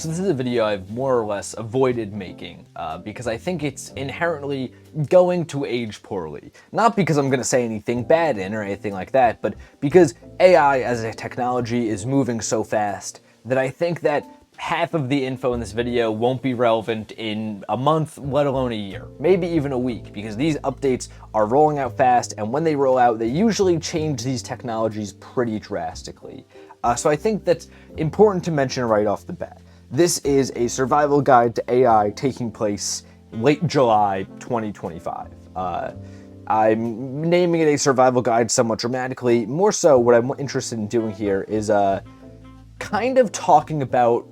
So this is a video I've more or less avoided making because I think it's inherently going to age poorly. Not because I'm going to say anything bad in or anything like that, but because AI as a technology is moving so fast that I think that half of the info in this video won't be relevant in a month, let alone a year, maybe even a week, because these updates are rolling out fast, and when they roll out, they usually change these technologies pretty drastically. So I think that's important to mention right off the bat. This is a survival guide to AI taking place late July 2025. I'm naming it a survival guide somewhat dramatically. More so, what I'm interested in doing here is kind of talking about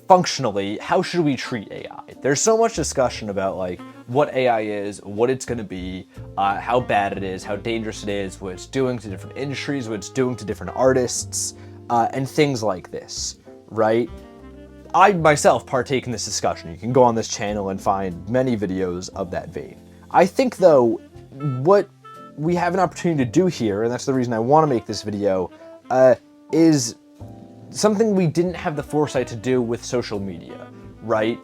functionally, how should we treat AI? There's so much discussion about like what AI is, what it's going to be, how bad it is, how dangerous it is, what it's doing to different industries, what it's doing to different artists, and things like this, right? I myself partake in this discussion. You can go on this channel and find many videos of that vein. I think though, what we have an opportunity to do here, and that's the reason I want to make this video, is something we didn't have the foresight to do with social media, right?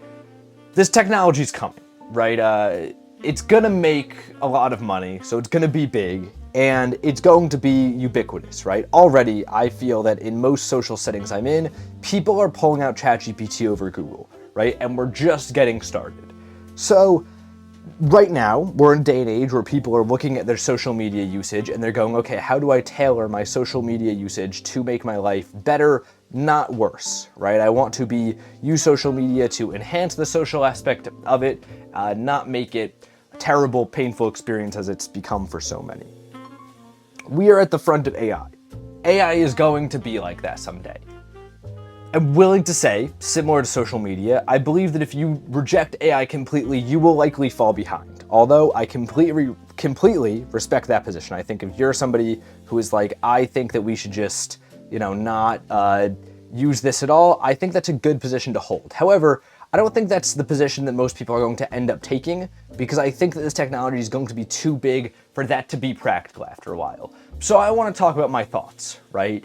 This technology is coming, right? It's gonna make a lot of money, so it's gonna be big, and it's going to be ubiquitous, right? Already, I feel that in most social settings I'm in, people are pulling out ChatGPT over Google, right? And we're just getting started. So, right now, we're in a day and age where people are looking at their social media usage and they're going, okay, how do I tailor my social media usage to make my life better, not worse, right? I want to use social media to enhance the social aspect of it, not make it a terrible, painful experience as it's become for so many. We are at the front of AI. AI is going to be like that someday. I'm willing to say, similar to social media, I believe that if you reject AI completely, you will likely fall behind. Although I completely respect that position. I think if you're somebody who is like, I think that we should just, not use this at all, I think that's a good position to hold. However, I don't think that's the position that most people are going to end up taking, because I think that this technology is going to be too big for that to be practical after a while. So I want to talk about my thoughts, right?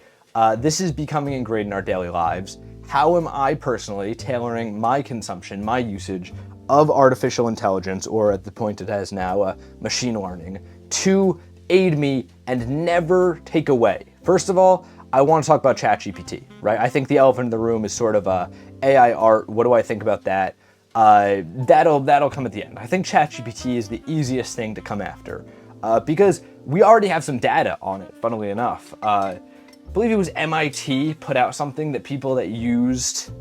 This is becoming ingrained in our daily lives. How am I personally tailoring my consumption, my usage of artificial intelligence, or at the point it has now, machine learning, to aid me and never take away? First of all, I want to talk about ChatGPT, right? I think the elephant in the room is sort of AI art. What do I think about that? That'll come at the end. I think ChatGPT is the easiest thing to come after because we already have some data on it, funnily enough. I believe it was MIT put out something that people that used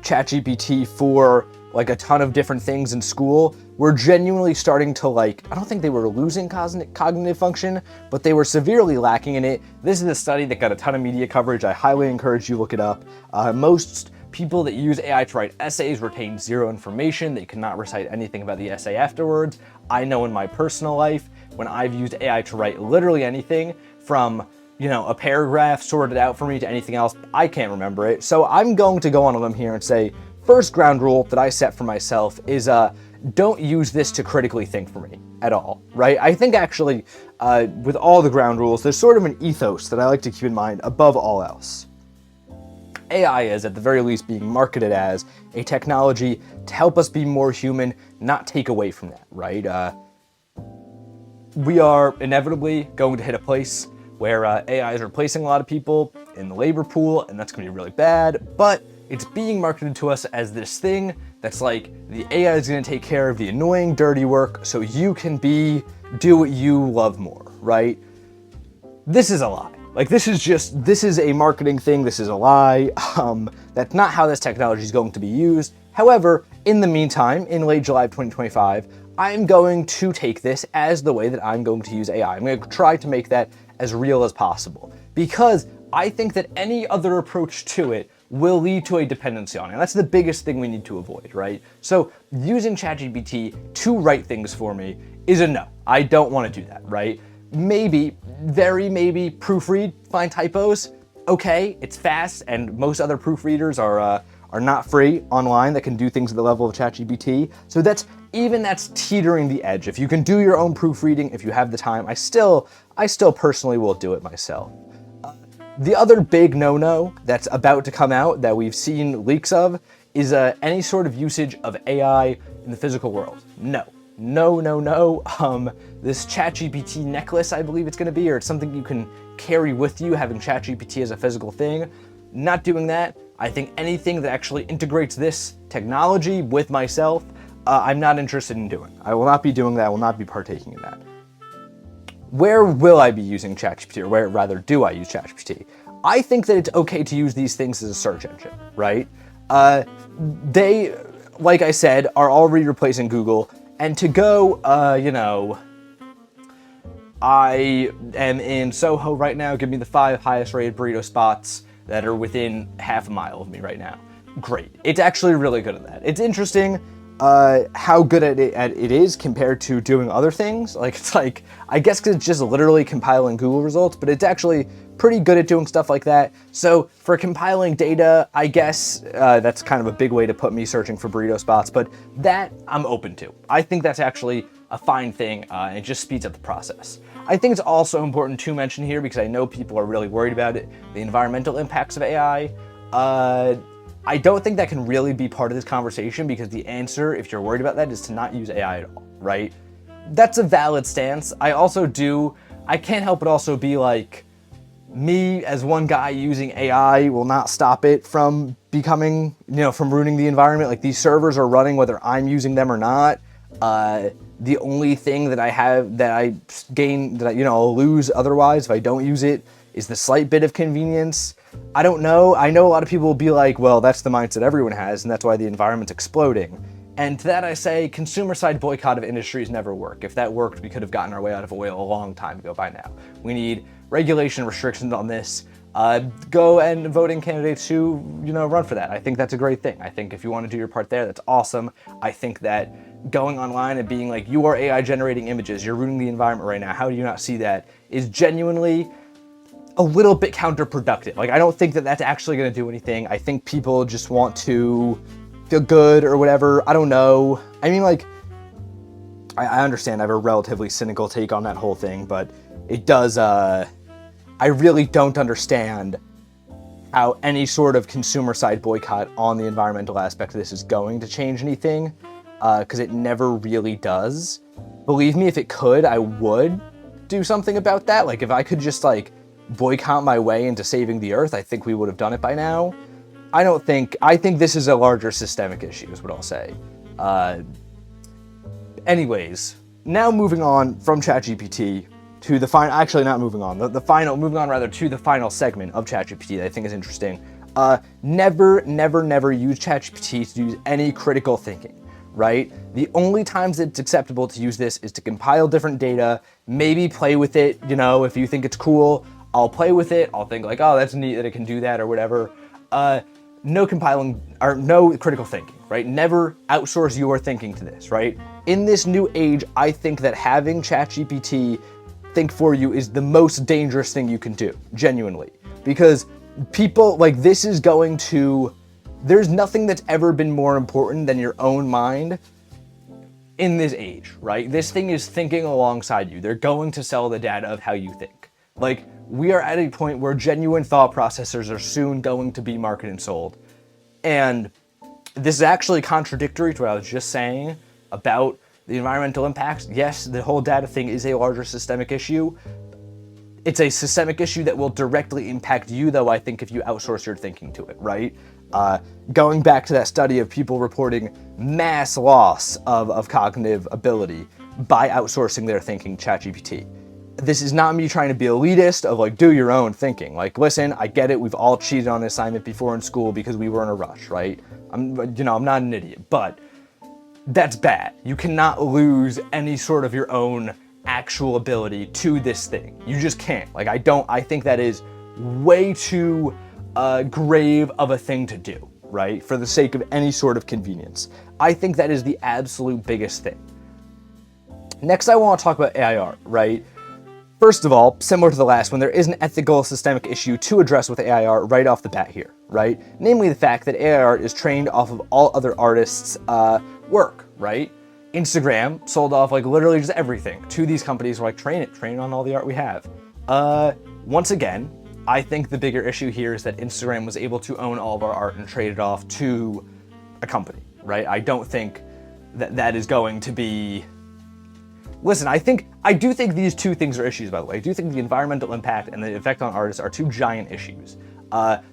ChatGPT for like a ton of different things in school were genuinely starting to I don't think they were losing cognitive function, but they were severely lacking in it. This is a study that got a ton of media coverage. I highly encourage you look it up. Most people that use AI to write essays retain zero information. They cannot recite anything about the essay afterwards. I know in my personal life, when I've used AI to write literally anything from a paragraph sorted out for me to anything else, I can't remember it. So I'm going to go on a limb here and say, first ground rule that I set for myself is don't use this to critically think for me at all, right? I think actually with all the ground rules, there's sort of an ethos that I like to keep in mind above all else. AI is at the very least being marketed as a technology to help us be more human, not take away from that, right? We are inevitably going to hit a place where AI is replacing a lot of people in the labor pool, and that's going to be really bad, but it's being marketed to us as this thing that's like, the AI is going to take care of the annoying, dirty work so you can do what you love more, right? This is a lie. This is a marketing thing. This is a lie. That's not how this technology is going to be used. However, in the meantime, in late July of 2025, I'm going to take this as the way that I'm going to use AI. I'm going to try to make that as real as possible, because I think that any other approach to it will lead to a dependency on it. And that's the biggest thing we need to avoid, right? So using ChatGPT to write things for me is a no. I don't want to do that, right? Maybe, very maybe, proofread, find typos. Okay, it's fast, and most other proofreaders are not free online that can do things at the level of ChatGPT. So that's teetering the edge. If you can do your own proofreading, if you have the time, I still personally will do it myself. The other big no-no that's about to come out that we've seen leaks of is any sort of usage of AI in the physical world. No. No, no, no. This ChatGPT necklace, I believe it's going to be, or it's something you can carry with you, having ChatGPT as a physical thing. Not doing that. I think anything that actually integrates this technology with myself, I'm not interested in doing. I will not be doing that. I will not be partaking in that. Where will I be using ChatGPT, or where rather do I use ChatGPT? I think that it's okay to use these things as a search engine, right? They, like I said, are already replacing Google. And to go, I am in Soho right now. Give me the 5 highest rated burrito spots that are within half a mile of me right now. Great. It's actually really good at that. It's interesting how good at it is compared to doing other things. Like, it's like, I guess because it's just literally compiling Google results, but it's actually pretty good at doing stuff like that. So for compiling data, I guess that's kind of a big way to put me searching for burrito spots, but that I'm open to. I think that's actually a fine thing, and it just speeds up the process. I think it's also important to mention here, because I know people are really worried about it, the environmental impacts of AI. I don't think that can really be part of this conversation, because the answer, if you're worried about that, is to not use AI at all, right? That's a valid stance. I can't help but also be like, me as one guy using AI will not stop it from becoming, from ruining the environment. Like, these servers are running whether I'm using them or not. The only thing that I have that I gain, that I'll lose otherwise if I don't use it, is the slight bit of convenience. I don't know. I know a lot of people will be like, well, that's the mindset everyone has, and that's why the environment's exploding. And to that I say, consumer side boycott of industries never work. If that worked, we could have gotten our way out of oil a long time ago by now. We need regulation restrictions on this. Go and voting candidates who, run for that. I think that's a great thing. I think if you want to do your part there, that's awesome. I think that going online and being like, you are AI generating images, you're ruining the environment right now, how do you not see that, is genuinely a little bit counterproductive. Like, I don't think that that's actually going to do anything. I think people just want to feel good or whatever. I don't know. I mean, like, I understand I have a relatively cynical take on that whole thing, but it does, I really don't understand how any sort of consumer side boycott on the environmental aspect of this is going to change anything, because it never really does. Believe me, if it could, I would do something about that. Like, if I could just, like, boycott my way into saving the earth, I think we would have done it by now. I think this is a larger systemic issue, is what I'll say. Anyways, now moving on from ChatGPT to the final, actually not moving on, moving on rather to the final segment of ChatGPT that I think is interesting. Never use ChatGPT to use any critical thinking, right? The only times it's acceptable to use this is to compile different data, maybe play with it, if you think it's cool, I'll play with it, I'll think like, oh, that's neat that it can do that or whatever. No compiling, or no critical thinking, right? Never outsource your thinking to this, right? In this new age, I think that having ChatGPT think for you is the most dangerous thing you can do, genuinely. Because people, like, this is going to, there's nothing that's ever been more important than your own mind in this age, right? This thing is thinking alongside you. They're going to sell the data of how you think. Like, we are at a point where genuine thought processors are soon going to be marketed and sold. And this is actually contradictory to what I was just saying about the environmental impacts. Yes, the whole data thing is a larger systemic issue. It's a systemic issue that will directly impact you, though, I think, if you outsource your thinking to it, right? Going back to that study of people reporting mass loss of cognitive ability by outsourcing their thinking to ChatGPT. This is not me trying to be elitist of like, do your own thinking. Like, listen, I get it. We've all cheated on an assignment before in school because we were in a rush, right? I'm not an idiot, but that's bad. You cannot lose any sort of your own actual ability to this thing. You just can't. Like, I think that is way too grave of a thing to do, right? For the sake of any sort of convenience. I think that is the absolute biggest thing. Next, I want to talk about AI art, right? First of all, similar to the last one, there is an ethical systemic issue to address with AI art right off the bat here, right? Namely the fact that AI art is trained off of all other artists' work, right? Instagram sold off like literally just everything to these companies who are like, train it on all the art we have. Once again, I think the bigger issue here is that Instagram was able to own all of our art and trade it off to a company, right? I don't think that that is going to be... Listen, I do think these two things are issues, by the way. I do think the environmental impact and the effect on artists are two giant issues.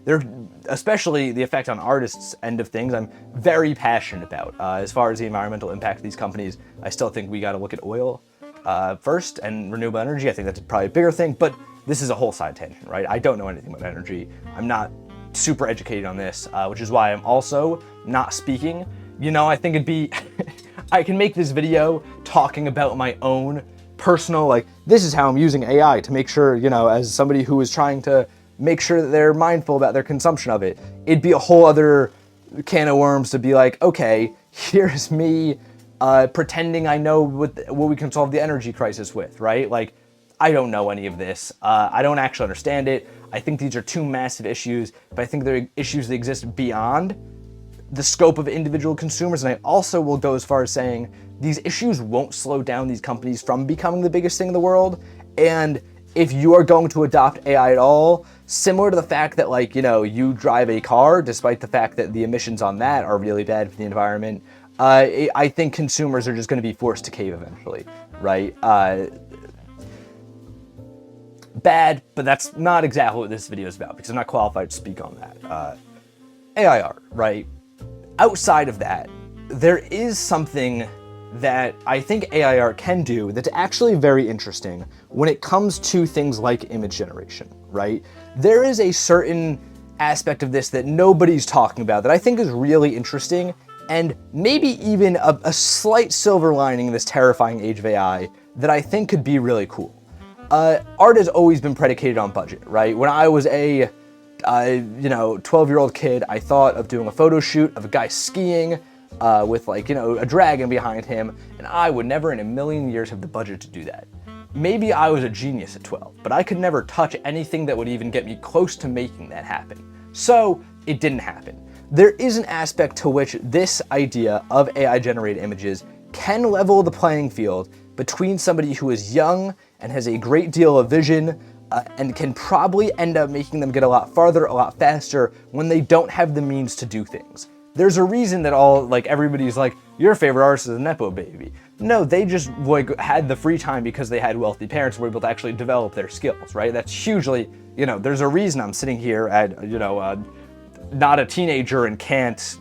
They're, especially the effect on artists' end of things, I'm very passionate about. As far as the environmental impact of these companies, I still think we got to look at oil first and renewable energy. I think that's probably a bigger thing, but this is a whole side tangent, right? I don't know anything about energy. I'm not super educated on this, which is why I'm also not speaking. You know, I think it'd be, I can make this video talking about my own personal, like, this is how I'm using AI to make sure, you know, as somebody who is trying to make sure that they're mindful about their consumption of it. It'd be a whole other can of worms to be like, okay, here's me pretending I know what we can solve the energy crisis with, right? Like, I don't know any of this. I don't actually understand it. I think these are two massive issues, but I think they're issues that exist beyond the scope of individual consumers. And I also will go as far as saying these issues won't slow down these companies from becoming the biggest thing in the world. And if you are going to adopt AI at all, similar to the fact that, like, you know, you drive a car, despite the fact that the emissions on that are really bad for the environment, I think consumers are just going to be forced to cave eventually, right? Bad, but that's not exactly what this video is about, because I'm not qualified to speak on that. AI art, right? Outside of that, there is something that I think AI art can do that's actually very interesting when it comes to things like image generation, right? There is a certain aspect of this that nobody's talking about that I think is really interesting, and maybe even a slight silver lining in this terrifying age of AI that I think could be really cool. Art has always been predicated on budget, right? When I was a 12-year-old kid, I thought of doing a photo shoot of a guy skiing with, like, you know, a dragon behind him, and I would never in a million years have the budget to do that. Maybe I was a genius at 12, but I could never touch anything that would even get me close to making that happen. So it didn't happen. There is an aspect to which this idea of AI-generated images can level the playing field between somebody who is young and has a great deal of vision and can probably end up making them get a lot farther, a lot faster when they don't have the means to do things. There's a reason that everybody's like, your favorite artist is a Nepo baby. No, they just had the free time because they had wealthy parents who were able to actually develop their skills, right? That's hugely, there's a reason I'm sitting here at, not a teenager and can't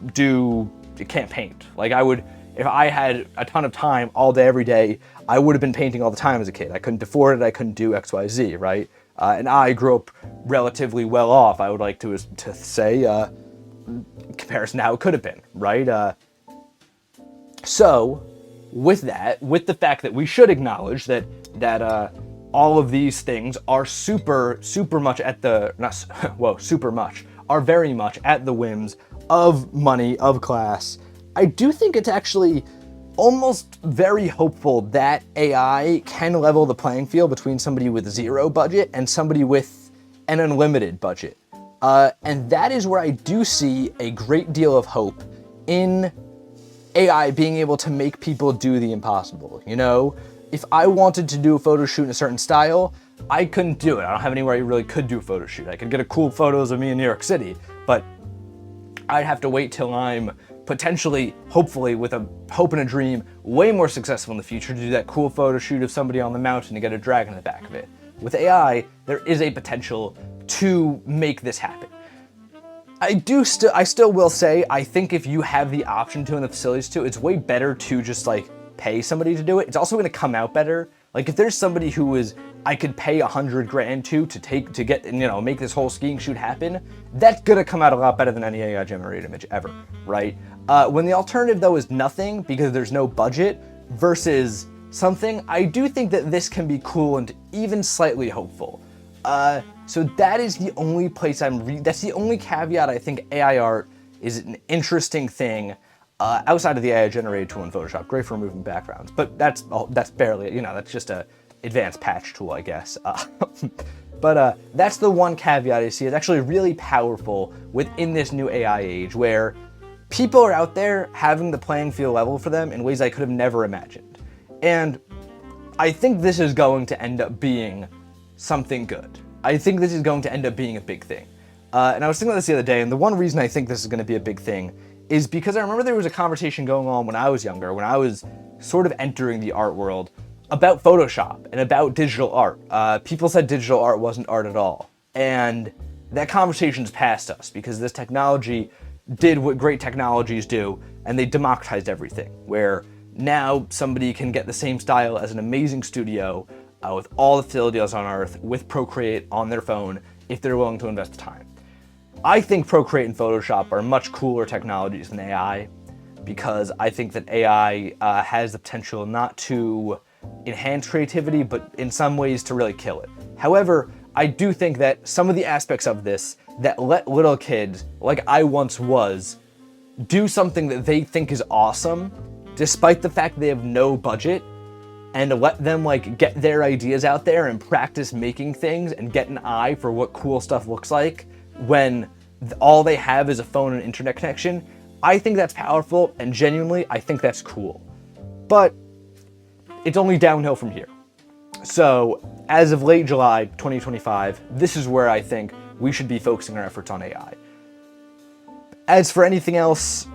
paint. Like, if I had a ton of time all day, every day, I would have been painting all the time as a kid. I couldn't afford it, I couldn't do X, Y, Z, right? And I grew up relatively well off, I would like to say, in comparison to how it could have been, right? So, with the fact that we should acknowledge that all of these things are super much at the, are very much at the whims of money, of class, I do think it's actually almost very hopeful that AI can level the playing field between somebody with zero budget and somebody with an unlimited budget. And that is where I do see a great deal of hope in AI being able to make people do the impossible. If I wanted to do a photo shoot in a certain style, I couldn't do it. I don't have anywhere I really could do a photo shoot. I could get cool photos of me in New York City, but I'd have to wait till I'm potentially, hopefully, with a hope and a dream, way more successful in the future to do that cool photo shoot of somebody on the mountain to get a dragon in the back of it. With AI, there is a potential to make this happen. I still will say, I think if you have the option to and the facilities to, it's way better to just pay somebody to do it. It's also going to come out better. Like, if there's somebody who I could pay $100,000 to get, make this whole skiing shoot happen, that's gonna come out a lot better than any AI generated image ever, right? When the alternative though is nothing because there's no budget versus something, I do think that this can be cool and even slightly hopeful. So that is the only place that's the only caveat I think AI art is an interesting thing. Outside of the AI generated tool in Photoshop, great for removing backgrounds, but that's barely, that's just a advanced patch tool, I guess. But that's the one caveat I see. It's actually really powerful within this new AI age where people are out there having the playing field level for them in ways I could have never imagined. And I think this is going to end up being something good. I think this is going to end up being a big thing. And I was thinking about this the other day, and the one reason I think this is going to be a big thing is because I remember there was a conversation going on when I was younger, when I was sort of entering the art world, about Photoshop and about digital art. People said digital art wasn't art at all. And that conversation's past us because this technology did what great technologies do, and they democratized everything, where now somebody can get the same style as an amazing studio with all the facilities on earth with Procreate on their phone if they're willing to invest the time. I think Procreate and Photoshop are much cooler technologies than AI because I think that AI has the potential not to enhance creativity, but in some ways to really kill it. However, I do think that some of the aspects of this that let little kids, like I once was, do something that they think is awesome, despite the fact they have no budget, and let them like get their ideas out there and practice making things and get an eye for what cool stuff looks like when all they have is a phone and internet connection. I think that's powerful, and genuinely, I think that's cool. But it's only downhill from here. So, as of late July 2025, this is where I think we should be focusing our efforts on AI. As for anything else,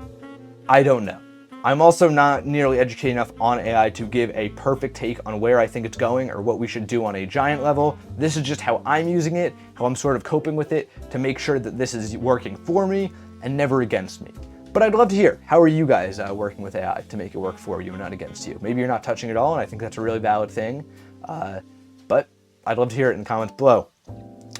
I don't know. I'm also not nearly educated enough on AI to give a perfect take on where I think it's going or what we should do on a giant level. This is just how I'm using it, how I'm sort of coping with it to make sure that this is working for me and never against me. But I'd love to hear, how are you guys working with AI to make it work for you and not against you? Maybe you're not touching it all, and I think that's a really valid thing. But I'd love to hear it in the comments below.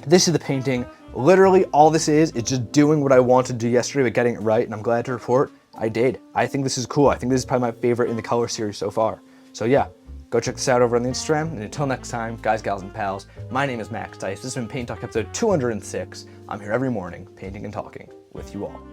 This is the painting. Literally all this is just doing what I wanted to do yesterday, but getting it right, and I'm glad to report I did. I think this is cool. I think this is probably my favorite in the color series so far. So yeah, go check this out over on the Instagram, and until next time, guys, gals, and pals, my name is Max Dice. This has been Paint Talk episode 206. I'm here every morning, painting and talking with you all.